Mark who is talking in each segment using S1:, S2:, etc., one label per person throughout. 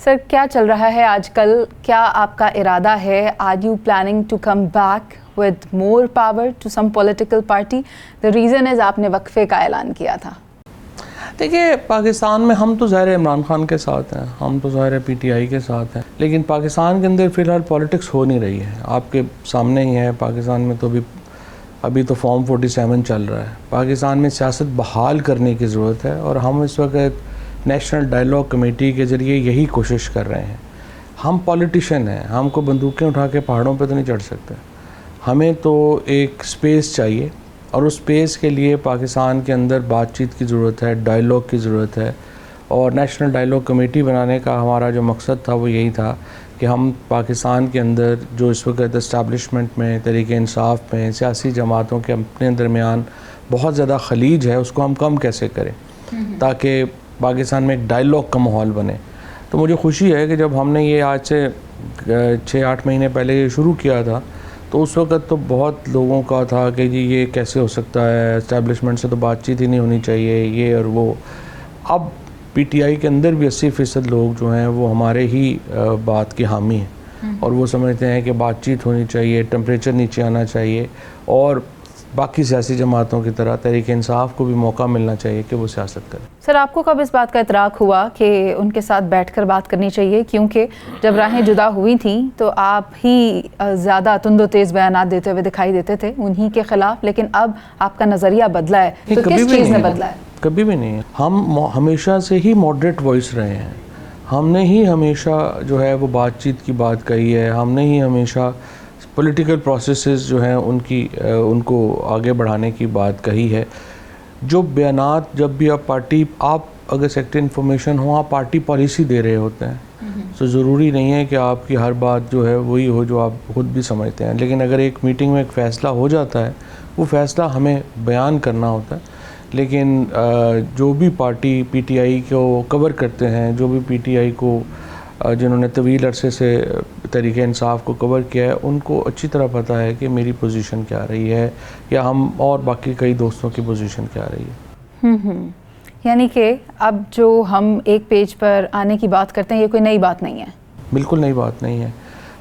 S1: Sir क्या चल रहा है आजकल, क्या आपका इरादा है, are you planning to come back with more power to some political party? The reason is आपने वक्फे का ऐलान किया था।
S2: देखिए, पाकिस्तान में हम तो ज़ाहिर इमरान खान के साथ हैं, हम तो ज़ाहिर पीटीआई के साथ हैं, लेकिन पाकिस्तान के अंदर फ़िलहाल पॉलिटिक्स हो नहीं रही है। आपके सामने ही है, पाकिस्तान में तो अभी तो फॉर्म 47 चल रहा है। पाकिस्तान में सियासत बहाल करने की ज़रूरत है और हम इस वक्त नेशनल डायलॉग कमेटी के ज़रिए यही कोशिश कर रहे हैं। हम पॉलिटिशियन हैं, हमको बंदूकें उठा के पहाड़ों पे तो नहीं चढ़ सकते। हमें तो एक स्पेस चाहिए और उस स्पेस के लिए पाकिस्तान के अंदर बातचीत की ज़रूरत है, डायलॉग की ज़रूरत है। और नेशनल डायलॉग कमेटी बनाने का हमारा जो मकसद था वो यही था कि हम पाकिस्तान के अंदर जो इस वक्त इस्टेब्लिशमेंट में, तरीक़े इंसाफ में, सियासी जमातों के अपने दरमियान बहुत ज़्यादा खलीज है, उसको हम कम कैसे करें ताकि पाकिस्तान में एक डायलॉग का माहौल बने। तो मुझे खुशी है कि जब हमने ये आज से 6-8 महीने पहले ये शुरू किया था तो उस वक्त तो बहुत लोगों का था कि जी ये कैसे हो सकता है, इस्टेब्लिशमेंट से तो बातचीत ही नहीं होनी चाहिए, ये और वो। अब पीटीआई के अंदर भी 80% लोग जो हैं वो हमारे ही बात के हामी हैं और वो समझते हैं कि बातचीत होनी चाहिए, टेम्परेचर नीचे आना चाहिए और बाकी सियासी जमातों की तरह तहरीक इंसाफ को भी मौका मिलना चाहिए कि वो सियासत करें।
S1: सर आपको कब इस बात का इतराक हुआ कि उनके साथ बैठकर बात करनी चाहिए, क्योंकि जब राहें जुदा हुई थी तो आप ही ज़्यादा तुंदो तेज़ बयानात देते हुए दिखाई देते थे उन्हीं के ख़िलाफ़, लेकिन अब आपका नज़रिया बदला है, तो किस चीज़ ने बदला है?
S2: कभी भी नहीं है। हम हमेशा से ही मॉडरेट वॉइस रहे हैं, हमने ही हमेशा जो है वो बातचीत की बात कही है, हमने ही हमेशा पॉलिटिकल प्रोसेसेस जो हैं उनको आगे बढ़ाने की बात कही है। जो बयानात जब भी आप अगर सेक्रेटरी इन्फॉर्मेशन हो, आप पार्टी पॉलिसी दे रहे होते हैं, तो ज़रूरी नहीं है कि आपकी हर बात जो है वही हो जो आप खुद भी समझते हैं। लेकिन अगर एक मीटिंग में एक फ़ैसला हो जाता है, वो फ़ैसला हमें बयान करना होता है। लेकिन जो भी पार्टी पीटीआई को कवर करते हैं, जो भी पीटीआई को जिन्होंने तवील अरसे से तहरीक इंसाफ को कवर किया है, उनको अच्छी तरह पता है कि मेरी पोजीशन क्या रही है या हम और बाकी कई दोस्तों की पोजीशन क्या रही है।
S1: यानी कि अब जो हम एक पेज पर आने की बात करते हैं ये कोई नई बात नहीं है?
S2: बिल्कुल नई बात नहीं है।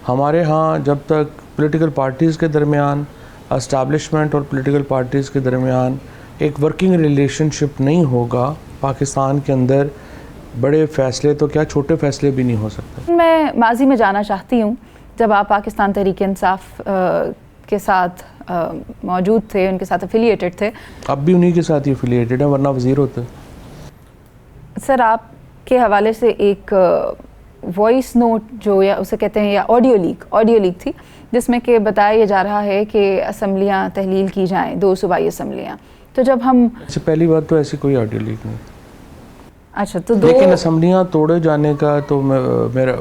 S2: हमारे यहाँ जब तक पॉलिटिकल पार्टीज़ के दरमियान, एस्टैब्लिशमेंट और पॉलिटिकल पार्टीज़ के दरमियान एक वर्किंग रिलेशनशिप नहीं होगा, पाकिस्तान के अंदर बड़े फ़ैसले तो क्या छोटे फ़ैसले भी नहीं हो सकते।
S1: मैं माजी में जाना चाहती हूँ, जब आप पाकिस्तान तहरीक इंसाफ के साथ मौजूद थे, उनके साथ एफिलिएटेड थे।
S2: अब भी उन्हीं के साथ ही एफिलिएटेड है, वरना वज़ीर होते। सर
S1: आपके हवाले से एक वॉइस नोट जो या उसे कहते हैं या ऑडियो लीक थी, जिसमें कि बताया जा रहा है कि असम्बलियाँ तहलील की जाएँ, 2 सूबाई असम्बलियाँ। तो जब हम
S2: पहली बात तो ऐसी कोई ऑडियो लीक नहीं।
S1: अच्छा, तो
S2: लेकिन असम्बलियाँ तोड़े जाने का तो मेरा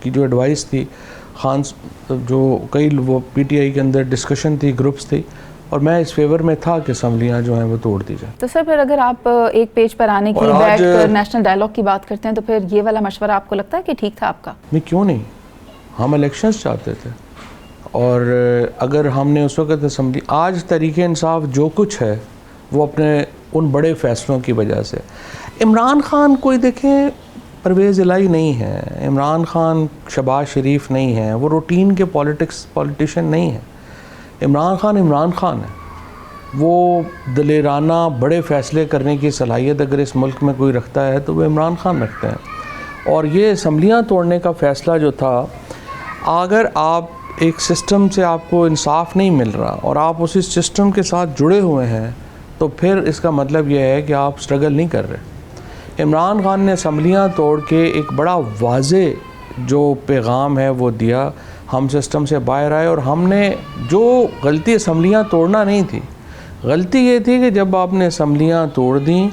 S2: की जो एडवाइस थी खान, जो कई वो पीटीआई के अंदर डिस्कशन थी, ग्रुप्स थी, और मैं इस फेवर में था कि असम्बलियाँ जो हैं वो तोड़ दी जाए।
S1: तो सर फिर अगर आप एक पेज पर आने की बैठकर नेशनल डायलॉग की बात करते हैं तो फिर ये वाला मशवरा आपको लगता है कि ठीक था आपका?
S2: नहीं, क्यों नहीं, हम इलेक्शंस चाहते थे और अगर हमने उस वक्त असम्बली, आज तहरीक इंसाफ जो कुछ है वो अपने उन बड़े फ़ैसलों की वजह से। इमरान खान कोई देखें परवेज़ इलाही नहीं है, इमरान खान शहबाज शरीफ नहीं है, वो रूटीन के पॉलिटिशियन नहीं है। इमरान खान है। वो दलेराना बड़े फ़ैसले करने की सलाहियत अगर इस मुल्क में कोई रखता है तो वो इमरान खान रखते हैं। और ये असम्बलियाँ तोड़ने का फ़ैसला जो था, अगर आप एक सिस्टम से आपको इंसाफ नहीं मिल रहा और आप उसी सिस्टम के साथ जुड़े हुए हैं, तो फिर इसका मतलब यह है कि आप स्ट्रगल नहीं कर रहे। इमरान खान ने असम्बलियाँ तोड़ के एक बड़ा वाज़े जो पैगाम है वो दिया, हम सिस्टम से बाहर आए। और हमने जो गलती, असम्बलियाँ तोड़ना नहीं थी, गलती ये थी कि जब आपने असम्बलियाँ तोड़ दी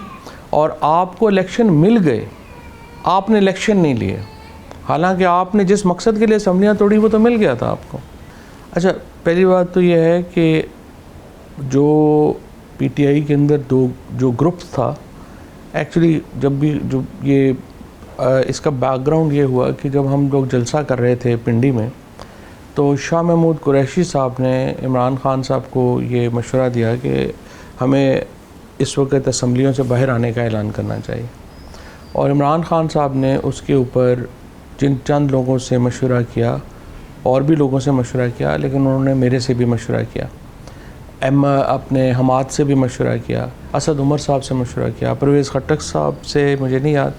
S2: और आपको इलेक्शन मिल गए, आपने इलेक्शन नहीं लिए, हालांकि आपने जिस मकसद के लिए असम्बलियाँ तोड़ी वो तो मिल गया था आपको। अच्छा, पहली बात तो ये है कि जो पीटीआई के अंदर जो ग्रुप था, एक्चुअली जब भी जो ये इसका बैकग्राउंड ये हुआ कि जब हम लोग जलसा कर रहे थे पिंडी में, तो शाह महमूद कुरैशी साहब ने इमरान खान साहब को ये मशवरा दिया कि हमें इस वक्त असम्बलियों से बाहर आने का ऐलान करना चाहिए। और इमरान खान साहब ने उसके ऊपर जिन चंद लोगों से मशवरा किया, और भी लोगों से मशवरा किया, लेकिन उन्होंने मेरे से भी मशवरा किया, अपने हमाद से भी मशवरा किया, असद उमर साहब से मशवरा किया, परवेज़ खट्टक साहब से मुझे नहीं याद,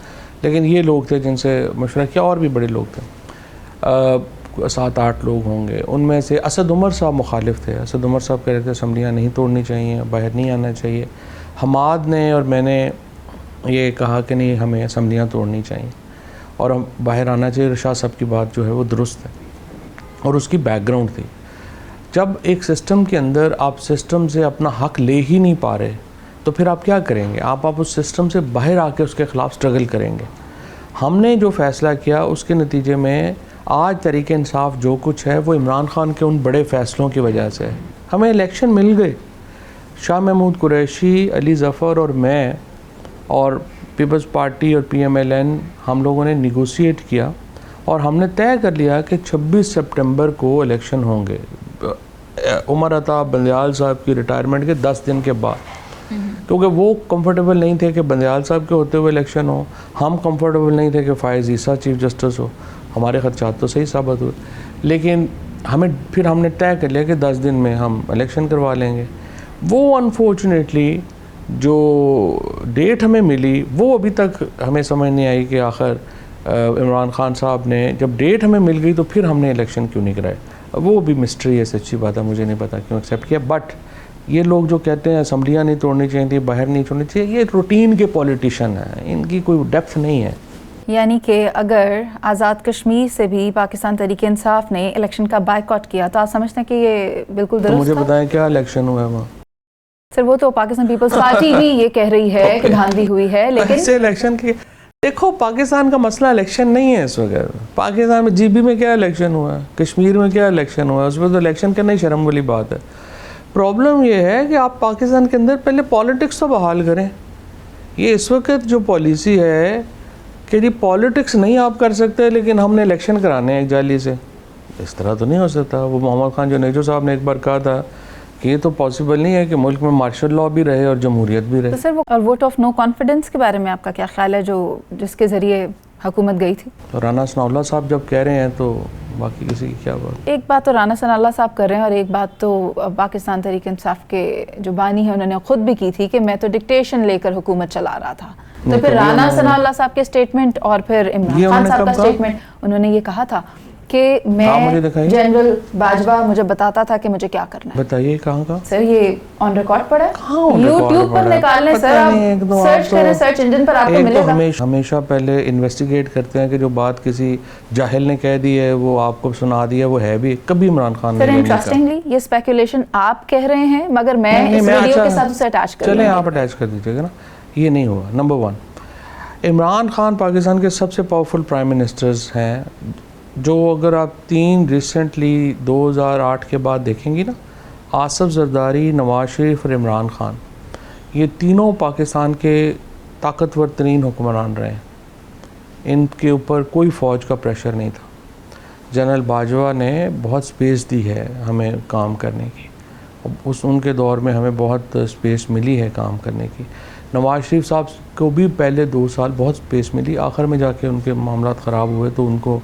S2: लेकिन ये लोग थे जिनसे मशवरा किया, और भी बड़े लोग थे, 7-8 लोग होंगे। उनमें से असद उमर साहब मुखालिफ थे। असद उमर साहब कह रहे थे असम्बलियाँ नहीं तोड़नी चाहिए, बाहर नहीं आना चाहिए। हमाद ने और मैंने ये कहा कि नहीं, हमें असम्बलियाँ तोड़नी चाहिए और हम बाहर आना चाहिए। शाह साहब की बात जो है वो दुरुस्त है, और उसकी बैकग्राउंड थी। जब एक सिस्टम के अंदर आप सिस्टम से अपना हक ले ही नहीं पा रहे, तो फिर आप क्या करेंगे? आप उस सिस्टम से बाहर आके उसके ख़िलाफ़ स्ट्रगल करेंगे। हमने जो फ़ैसला किया उसके नतीजे में आज तहरीक इंसाफ जो कुछ है वो इमरान खान के उन बड़े फ़ैसलों की वजह से है। हमें इलेक्शन मिल गए। शाह महमूद कुरैशी, अली ज़फ़र और मैं और पीपल्स पार्टी और PMLN, हम लोगों ने निगोशिएट किया और हमने तय कर लिया कि 26 सितंबर को इलेक्शन होंगे, उमर अता बंदयाल साहब की रिटायरमेंट के 10 दिन के बाद, क्योंकि वो कंफर्टेबल नहीं थे कि बंदयाल साहब के होते हुए इलेक्शन हो, हम कंफर्टेबल नहीं थे कि फ़ायज़ ईसा चीफ जस्टिस हो। हमारे ख़दशात तो सही साबित हुए, लेकिन हमने तय कर लिया कि 10 दिन में हम इलेक्शन करवा लेंगे। वो अनफॉर्चुनेटली जो डेट हमें मिली वो अभी तक हमें समझ नहीं आई कि आखिर इमरान खान साहब ने जब डेट हमें मिल गई तो फिर हमने इलेक्शन क्यों नहीं कराए। वो भी मिस्ट्री है, सच्ची बात है, मुझे नहीं पता क्यों एक्सेप्ट किया। बट ये लोग जो कहते हैं असम्बलियाँ नहीं तोड़नी चाहिए थी, बाहर नहीं छोड़नी चाहिए, ये रूटीन के पॉलिटिशियन हैं, इनकी कोई डेप्थ नहीं है।
S1: यानी कि अगर आज़ाद कश्मीर से भी पाकिस्तान तहरीक इंसाफ ने इलेक्शन का बायकॉट किया तो आप समझते हैं कि ये बिल्कुल दुरुस्त था?
S2: मुझे बताएं क्या इलेक्शन हुआ है वहाँ?
S1: सर वो तो पाकिस्तान पीपल्स पार्टी भी ये कह रही है कि धांधली हुई है, लेकिन
S2: ऐसे इलेक्शन की देखो, पाकिस्तान का मसला इलेक्शन नहीं है इस वक्त। पाकिस्तान में GB में क्या इलेक्शन हुआ है, कश्मीर में क्या इलेक्शन हुआ है, उसमें तो इलेक्शन करना ही शर्म वाली बात है। प्रॉब्लम ये है कि आप पाकिस्तान के अंदर पहले पॉलिटिक्स तो बहाल करें। ये इस वक्त जो पॉलिसी है कि जी पॉलिटिक्स नहीं आप कर सकते लेकिन हमने इलेक्शन कराने हैं एक जाली से, इस तरह तो नहीं हो सकता। वो मोहम्मद खान जुनेजो साहब ने एक बार कहा था कि ये तो पॉसिबल नहीं है कि मुल्क में मार्शल लॉ भी रहे और जमहूरियत भी रहे।
S1: तो सर वो वोट ऑफ नो कॉन्फिडेंस के बारे में आपका क्या ख्याल है, जो जिसके ज़रिए हुकूमत गई थी?
S2: तो राना सनाउल्लाह साहब जब कह रहे हैं तो बाकी किसी की क्या बात?
S1: एक बात तो राना सनाउल्लाह साहब कर रहे हैं और एक बात तो पाकिस्तान तहरीक इंसाफ के जो बानी है उन्होंने खुद भी की थी कि मैं तो डिक्टेशन लेकर हुकूमत चला रहा था। तो फिर राना सनाउल्लाह साहब के स्टेटमेंट और फिर इमरान खान साहब का स्टेटमेंट, उन्होंने ये कहा था कि मैं जनरल बाजवा मुझे बताता था कि मुझे क्या करना है।
S2: बताइए कहाँ का?
S1: सर ये ऑन रिकॉर्ड पड़ा है, YouTube पर निकाल लें सर, आप सर्च करें, सर्च इंजन पर आपको मिलेगा।
S2: हमेशा पहले इन्वेस्टिगेट करते हैं कि जो बात किसी जाहिल ने कह दी है वो आपको सुना दी है, वो है भी कभी इमरान खान ने।
S1: सर इंटरेस्टिंगली ये स्पेकुलेशन आप कह रहे हैं, मगर मैं इस वीडियो के साथ उसे अटैच कर
S2: चलें, आप अटैच कर दीजिएगा ना। ये नहीं हुआ। नंबर 1, इमरान खान पाकिस्तान के सबसे पावरफुल प्राइम मिनिस्टर्स हैं, जो अगर आप 3 रिसेंटली 2008 के बाद देखेंगी ना, आसिफ जरदारी, नवाज शरीफ और इमरान खान, ये तीनों पाकिस्तान के ताकतवर तरीन हुक्मरान रहे हैं। इनके ऊपर कोई फ़ौज का प्रेशर नहीं था। जनरल बाजवा ने बहुत स्पेस दी है हमें काम करने की, उनके दौर में हमें बहुत स्पेस मिली है काम करने की। नवाज शरीफ साहब को भी पहले 2 साल बहुत स्पेस मिली, आखिर में जाके उनके मामला ख़राब हुए तो उनको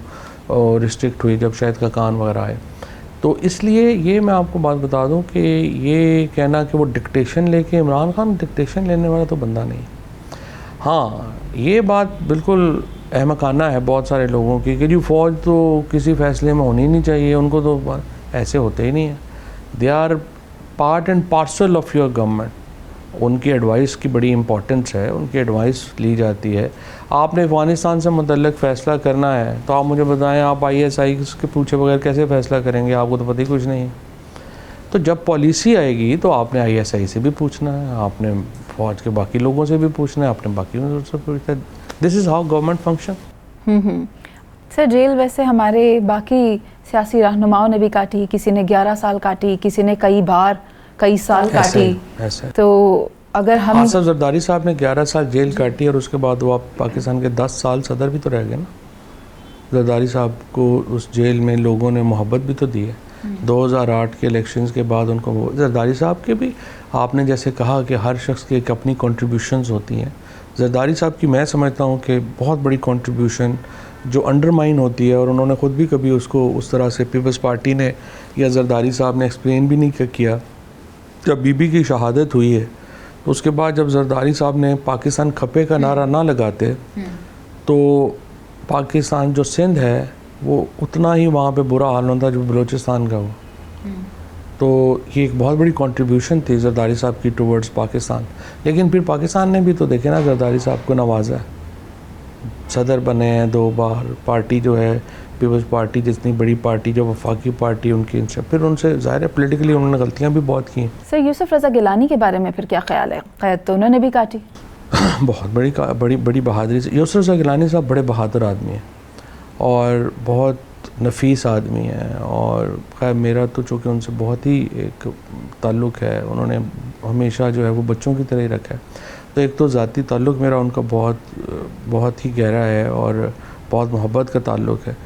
S2: रिस्ट्रिक्ट हुई जब शायद का कान वगैरह आए। तो इसलिए ये मैं आपको बात बता दूं कि ये कहना कि वो डिक्टेशन लेके, इमरान खान डिक्टेशन लेने वाला तो बंदा नहीं। हाँ, ये बात बिल्कुल अहमकाना है बहुत सारे लोगों की कि जी फ़ौज तो किसी फ़ैसले में होनी नहीं चाहिए, उनको तो ऐसे होते ही नहीं है। They are part and parcel of your government. उनकी एडवाइस की बड़ी इंपॉर्टेंस है, उनकी एडवाइस ली जाती है। आपने अफ़गानिस्तान से मुतल्लिक़ फ़ैसला करना है तो आप मुझे बताएं, आप ISI के पूछे बगैर कैसे फ़ैसला करेंगे? आपको तो पता ही कुछ नहीं है। तो जब पॉलिसी आएगी तो आपने ISI से भी पूछना है, आपने फ़ौज के बाकी लोगों से भी पूछना है, आपने बाकी लोगों से पूछना है। This is how government function.
S1: Sir jail वैसे हमारे बाकी सियासी रहनुमाओं ने भी काटी, किसी ने 11 साल काटी, किसी ने कई साल काटी। तो अगर हम
S2: आसिफ जरदारी साहब ने 11 साल जेल काटी और उसके बाद वो आप पाकिस्तान के 10 साल सदर भी तो रह गए ना। जरदारी साहब को उस जेल में लोगों ने मोहब्बत भी तो दी है। 2008 के इलेक्शंस के बाद उनको जरदारी साहब के भी, आपने जैसे कहा कि हर शख्स की एक अपनी कंट्रीब्यूशंस होती हैं। जरदारी साहब की मैं समझता हूँ कि बहुत बड़ी कंट्रीब्यूशन जो अंडरमाइन होती है, और उन्होंने ख़ुद भी कभी उसको उस तरह से पीपल्स पार्टी ने या जरदारी साहब ने एक्सप्लेन भी नहीं किया। जब बीबी की शहादत हुई है तो उसके बाद जब जरदारी साहब ने पाकिस्तान खपे का नारा ना लगाते तो पाकिस्तान जो सिंध है वो उतना ही वहाँ पे बुरा हाल होता जो बलूचिस्तान का हुआ। तो ये एक बहुत बड़ी कंट्रीब्यूशन थी जरदारी साहब की टुवर्ड्स पाकिस्तान। लेकिन फिर पाकिस्तान ने भी तो देखे ना जरदारी साहब को नवाजा है, सदर बने हैं 2 बार, पार्टी जो है पीपल्स पार्टी जितनी बड़ी पार्टी जो वफाकी पार्टी उनकी, इनसे फिर उनसे ज़ाहिर है पोलिटिकली उन्होंने गलतियाँ भी बहुत की।
S1: सर यूसुफ रज़ा गिलानी के बारे में फिर क्या ख्याल है? कैद तो उन्होंने भी काटी।
S2: बहुत बड़ी बहादुरी से। यूसुफ रज़ा गिलानी साहब बड़े बहादुर आदमी हैं और बहुत नफीस आदमी है, और खैर मेरा तो चूँकि उनसे बहुत ही एक ताल्लुक़ है, उन्होंने हमेशा जो है वो बच्चों की तरह ही रखा है। तो एक तो ज़ाती ताल्लुक़ मेरा उनका बहुत ही गहरा है और बहुत मोहब्बत का ताल्लुक़ है,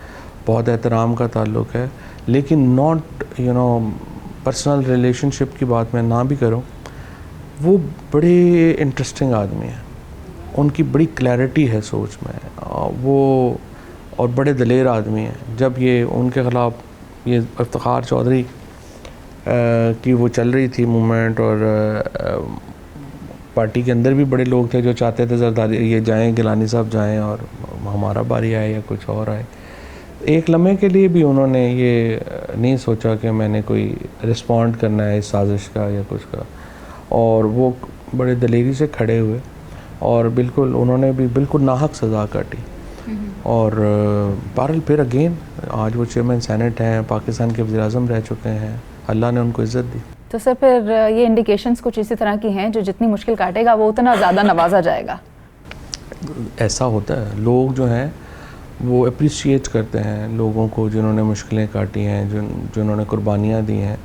S2: बहुत एहतराम का ताल्लुक़ है। लेकिन नॉट पर्सनल रिलेशनशिप की बात मैं ना भी करूं, वो बड़े इंटरेस्टिंग आदमी हैं, उनकी बड़ी क्लैरिटी है सोच में, वो और बड़े दलेर आदमी हैं। जब ये उनके ख़िलाफ़ ये इफ्तिखार चौधरी की वो चल रही थी मूवमेंट, और पार्टी के अंदर भी बड़े लोग थे जो चाहते थे जरदारी ये जाएं, गिलानी साहब जाएं और हमारा बारी आए या कुछ और आए। एक लम्हे के लिए भी उन्होंने ये नहीं सोचा कि मैंने कोई रिस्पॉन्ड करना है इस साजिश का या कुछ का, और वो बड़े दलेरी से खड़े हुए और बिल्कुल उन्होंने भी बिल्कुल नाहक सज़ा काटी। और बहरहाल फिर अगेन आज वो चेयरमैन सेनेट हैं, पाकिस्तान के वज़ीर-ए-आज़म रह चुके हैं, अल्लाह ने उनको इज़्ज़त दी।
S1: तो सर फिर ये इंडिकेशंस कुछ इसी तरह की हैं जो जितनी मुश्किल काटेगा वो उतना ज़्यादा नवाजा जाएगा।
S2: ऐसा होता है, लोग जो हैं वो अप्रिशिएट करते हैं लोगों को जिन्होंने मुश्किलें काटी हैं, जिन्होंने कुर्बानियाँ दी हैं,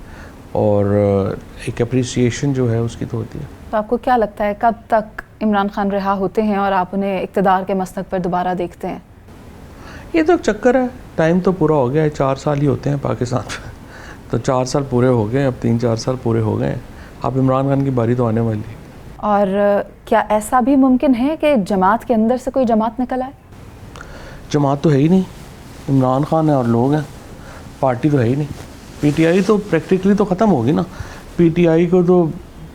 S2: और एक अप्रिसिएशन जो है उसकी तो होती है।
S1: तो आपको क्या लगता है कब तक इमरान खान रिहा होते हैं और आप उन्हें इक़्तिदार के मसनद पर दोबारा देखते हैं?
S2: ये तो चक्कर है, टाइम तो पूरा हो गया है, 4 साल ही होते हैं पाकिस्तान में, तो 4 साल पूरे हो गए, अब 3-4 साल पूरे हो गए, अब इमरान खान की बारी तो आने वाली है।
S1: और क्या ऐसा भी मुमकिन है कि जमात के अंदर से कोई जमात निकल आए?
S2: जमात तो है ही नहीं, इमरान खान है और लोग हैं, पार्टी तो है ही नहीं। पीटीआई तो प्रैक्टिकली तो ख़त्म होगी ना। पीटीआई को तो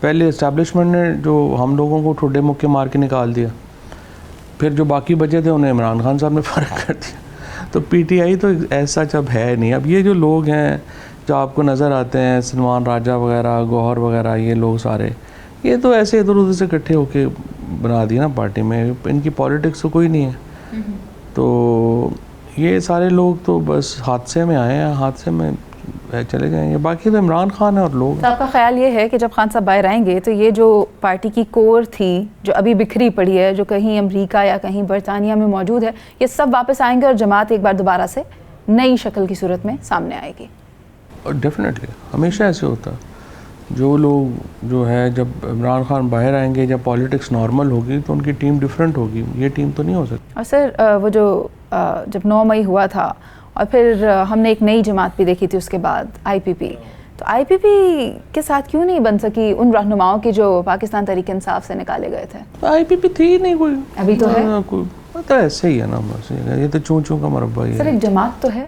S2: पहले इस्टेब्लिशमेंट ने जो हम लोगों को ठुड्डे मुक्के मार के निकाल दिया, फिर जो बाकी बचे थे उन्हें इमरान खान साहब ने फ़र्क कर दिया। तो पीटीआई तो ऐसा जब है नहीं। अब ये जो लोग हैं जो आपको नज़र आते हैं, सलमान राजा वगैरह, गौहर वगैरह, ये लोग सारे ये तो ऐसे इधर उधर से इकट्ठे होके बना दिया ना पार्टी में, इनकी पॉलिटिक्स तो कोई नहीं है। तो ये सारे लोग तो बस हादसे में आए हैं, हादसे में चले जाएंगे, बाकी तो इमरान खान है और लोग।
S1: तो आपका ख्याल ये है कि जब खान साहब बाहर आएंगे तो ये जो पार्टी की कोर थी जो अभी बिखरी पड़ी है, जो कहीं अमेरिका या कहीं बरतानिया में मौजूद है, ये सब वापस आएंगे और जमात एक बार दोबारा से नई शक्ल की सूरत में सामने आएगी?
S2: डेफिनेटली, हमेशा ऐसे होता है। जो लोग जो है जब इमरान खान बाहर आएंगे, जब पॉलिटिक्स नॉर्मल होगी तो उनकी टीम डिफरेंट होगी, ये टीम तो नहीं हो सकती।
S1: और सर वो जो जब 9 मई हुआ था और फिर हमने एक नई जमात भी देखी थी उसके बाद आईपीपी, तो आईपीपी के साथ क्यों नहीं बन सकी उन रहनुमाओं की जो पाकिस्तान तहरीक इंसाफ से निकाले गए थे?
S2: आईपीपी थी नहीं कोई,
S1: अभी तो है
S2: कोई, तो ऐसे ही है ना, बस ये तो चूं चूं का मरब्बा ही है।
S1: सर एक जमात तो है,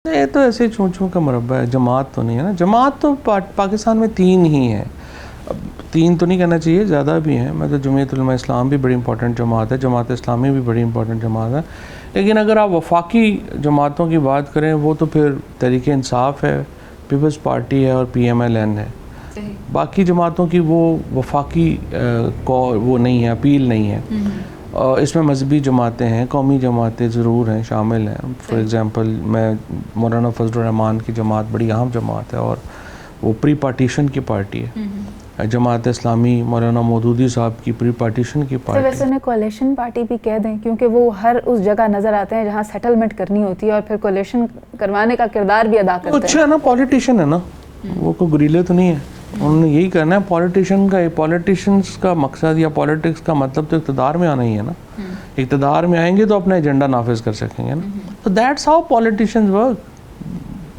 S2: ये तो ऐसे ही चूं चूं का मरब्बा है, जमात तो नहीं है ना। जमात तो पाकिस्तान में 3 ही हैं, अब 3 तो नहीं कहना चाहिए, ज़्यादा भी हैं। मतलब जमीयत उलमा इस्लाम भी बड़ी इंपॉर्टेंट जमात है, जमात इस्लामी भी बड़ी इंपॉर्टेंट जमात है। लेकिन अगर आप वफाकी जमातों की बात करें वो तो फिर तहरीक इंसाफ है, पीपल्स पार्टी है और PMLN है। बाकी जमातों की वो वफाकी वो नहीं है, अपील नहीं है। इसमें मजहबी जमातें हैं, कौमी जमातें ज़रूर हैं, शामिल हैं। फॉर एग्ज़ाम्पल मैं मौलाना फजल रहमान की जमात बड़ी अहम जमात है और वो प्री पार्टीशन की पार्टी है। जमात इस्लामी मौलाना मौदूदी साहब की प्री पार्टीशन की पार्टी।
S1: तो वैसे उन्हें कोalition पार्टी भी कह दें, क्योंकि वो हर उस जगह नज़र आते हैं जहाँ सेटलमेंट करनी होती है और फिर कोalition करवाने का किरदार भी अदा करते हैं।
S2: अच्छा है ना, पॉलिटिशियन है ना, वो कोई गुरीले तो नहीं है। उन्होंने यही करना है। पॉलिटिशियंस का मकसद या पॉलिटिक्स का मतलब तो इक़्तिदार में आना ही है ना। इक़्तिदार में आएंगे तो अपना एजेंडा नाफिज कर सकेंगे ना। तो that's how politicians work,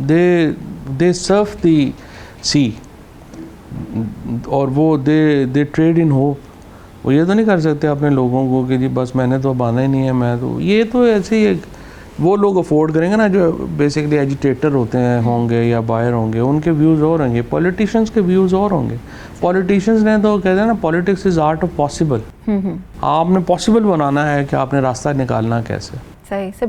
S2: they serve the C और वो दे ट्रेड इन होप। वो ये तो नहीं कर सकते अपने लोगों को कि जी बस मैंने तो अब आना ही नहीं है, मैं तो ये तो ऐसे ही वो लोग अफोर्ड करेंगे ना जो बेसिकली एजिटेटर होते हैं होंगे या बाहर होंगे, उनके व्यूज़ और होंगे, पॉलिटिशियंस के व्यूज़ और होंगे। पॉलिटिशियंस ने तो कहते हैं ना politics is art of possible. आपने पॉसिबल बनाना है कि आपने रास्ता निकालना कैसे।
S1: सही से